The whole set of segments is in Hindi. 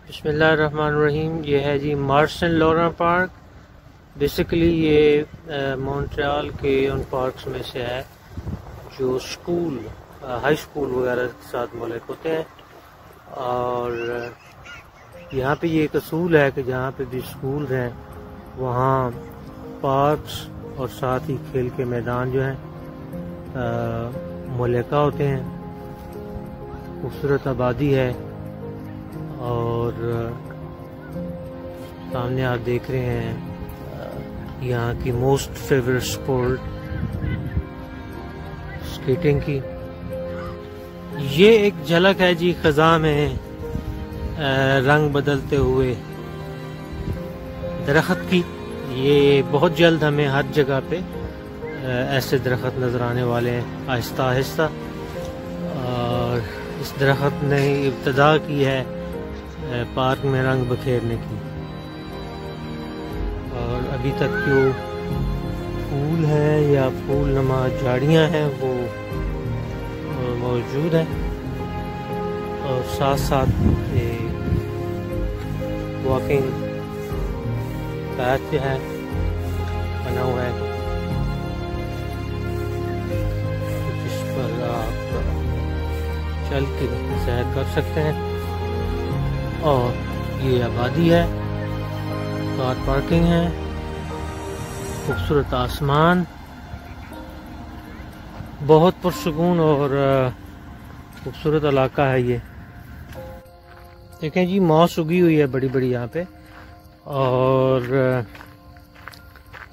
बिस्मिल्लाहिर्रहमानिर्रहीम। ये है जी Mars and Lauren park. Basically ये मॉन्ट्रियल के उन पार्क्स में से है जो स्कूल हाई स्कूल वगैरह के साथ मुल्क होते हैं। और यहाँ पे ये एक असूल है कि जहाँ पे भी स्कूल हैं वहाँ पार्क्स और साथ ही खेल के मैदान जो हैं मुल्का होते हैं। खूबसूरत आबादी है और सामने आप देख रहे हैं यहाँ की मोस्ट फेवरेट स्पोर्ट स्केटिंग की। ये एक झलक है जी खज़ां में रंग बदलते हुए दरख्त की। ये बहुत जल्द हमें हर जगह पे ऐसे दरख्त नज़र आने वाले हैं आहिस्ता आहिस्ता। और इस दरख्त ने इब्तदा की है पार्क में रंग बखेरने की। और अभी तक जो फूल है या फूल नुमा झाड़ियाँ हैं वो मौजूद हैं। और साथ साथ वॉकिंग पाथ जो है बना हुआ है जिस पर आप चल के सैर कर सकते हैं। और ये आबादी है, कार पार्किंग है, खूबसूरत आसमान, बहुत पुरसुकून और खूबसूरत इलाका है ये। देखें जी मॉस उगी हुई है बड़ी बड़ी यहाँ पे। और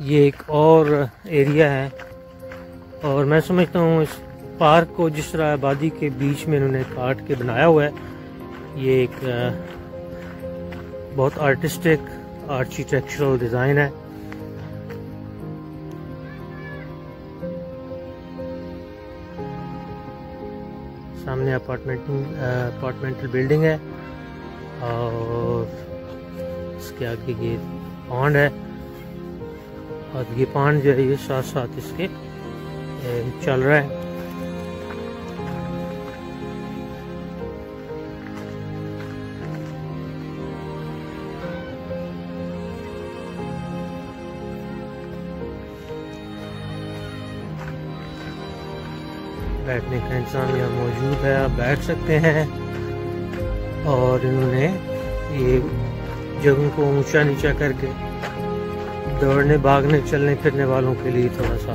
ये एक और एरिया है और मैं समझता हूँ इस पार्क को जिस तरह आबादी के बीच में इन्होंने काट के बनाया हुआ है, ये एक बहुत आर्टिस्टिक आर्किटेक्चरल डिज़ाइन है। सामने अपार्टमेंटल बिल्डिंग है और इसके आगे ये पॉन्ड है। और ये पॉन्ड जो है ये साथ साथ इसके चल रहा है। बैठने का इंतजाम यहाँ मौजूद है, आप बैठ सकते हैं। और इन्होंने ये जगह को ऊंचा नीचा करके दौड़ने भागने चलने फिरने वालों के लिए थोड़ा सा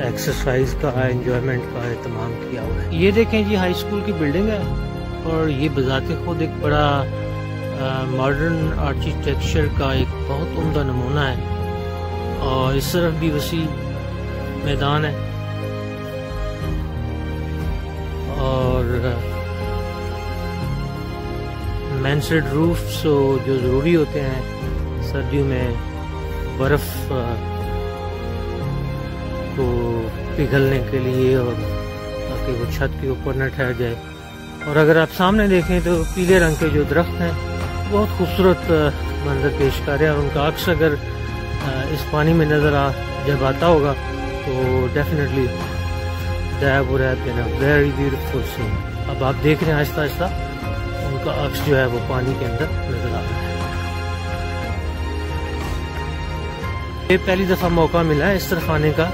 एक्सरसाइज का एंजॉयमेंट का एहतमाम किया हुआ है। ये देखें जी हाई स्कूल की बिल्डिंग है और ये बजाते खुद एक बड़ा मॉडर्न आर्किटेक्चर का एक बहुत उम्दा नमूना है। और इस तरफ भी वसी मैदान है और मैंसेड रूफ्स जो ज़रूरी होते हैं सर्दियों में बर्फ़ को पिघलने के लिए और ताकि वो छत के ऊपर न ठहर जाए। और अगर आप सामने देखें तो पीले रंग के जो दरख्त हैं बहुत खूबसूरत मंजर पेश कर रहे हैं। और उनका अक्स अगर इस पानी में नज़र जब आता होगा तो definitely that would have been a very beautiful scene। अब आप देख रहे हैं आहिस्ता आहिस्ता उनका अक्स जो है वो पानी के अंदर नजर आ रहा है। ये पहली दफ़ा मौका मिला है इस तरफ आने का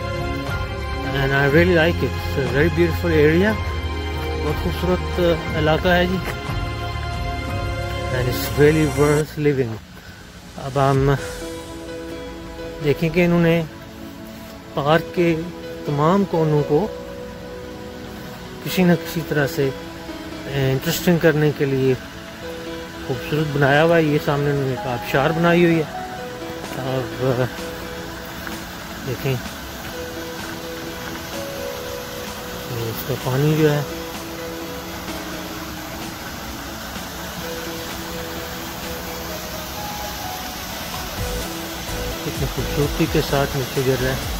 and I really like it. It's a very beautiful area, बहुत खूबसूरत इलाका है जी and it's really worth living. अब हम देखें कि इन्होंने पार्क के तमाम कोनों को किसी न किसी तरह से इंटरेस्टिंग करने के लिए खूबसूरत बनाया हुआ है। ये सामने उन्होंने एक आबशार बनाई हुई है। अब देखें इसका पानी जो है कितनी खूबसूरती के साथ नीचे गिर रहा है।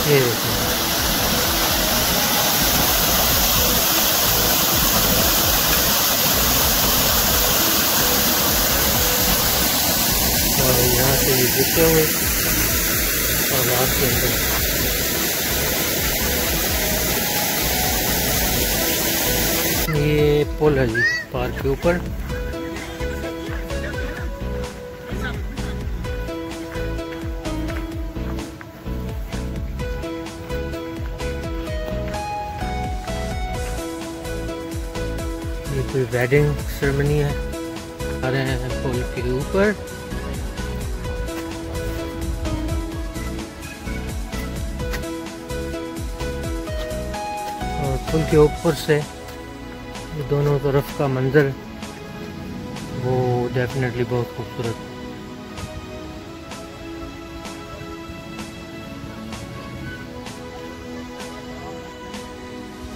ये देखिए और यहाँ से ये गिरते हुए और रात के अंदर पुल है जी पार्क के ऊपर। ये कोई वेडिंग सेरेमनी है, आ रहे हैं पुल के ऊपर। और पुल के ऊपर से दोनों तरफ का मंजर वो डेफिनेटली बहुत खूबसूरत।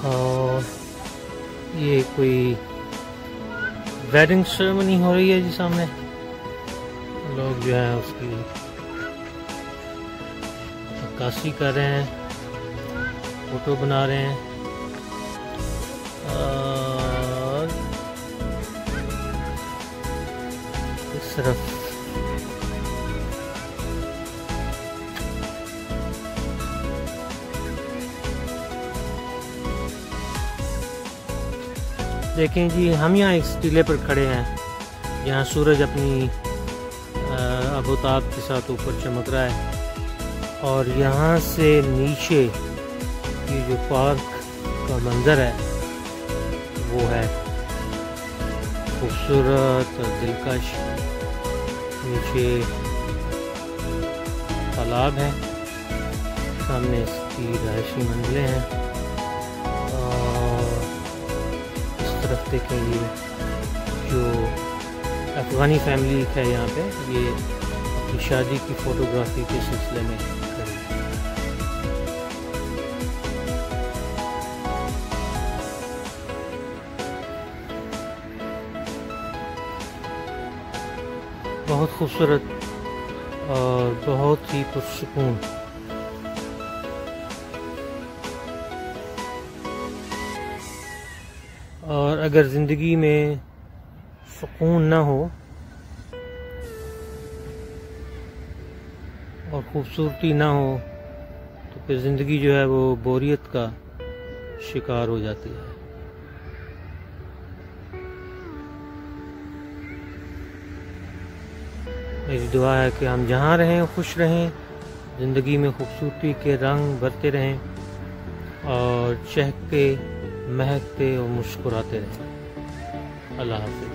और ये कोई वेडिंग सेरेमनी हो रही है जी, सामने लोग जो है उसकी अक्कासी कर रहे हैं, फोटो बना रहे हैं। और इस तरफ देखें जी, हम यहाँ एक टीले पर खड़े हैं जहाँ सूरज अपनी आबोताब के साथ ऊपर चमक रहा है। और यहाँ से नीचे ये जो पार्क का मंजर है वो है खूबसूरत और दिलकश। नीचे तालाब है, सामने इसकी रहायशी मंजिलें हैं। और इस तरफ देखेंगे जो अफगानी फैमिली है यहाँ पे, ये अपनी शादी की फ़ोटोग्राफी के सिलसिले में खड़ी है। बहुत खूबसूरत और बहुत ही पुरसुकून। और अगर ज़िंदगी में सुकून ना हो और खूबसूरती ना हो तो फिर ज़िंदगी जो है वो बोरियत का शिकार हो जाती है। मेरी दुआ है कि हम जहाँ रहें खुश रहें, ज़िंदगी में खूबसूरती के रंग भरते रहें और चहकते महकते और मुस्कुराते रहें। अल्लाह हाफ़िज़।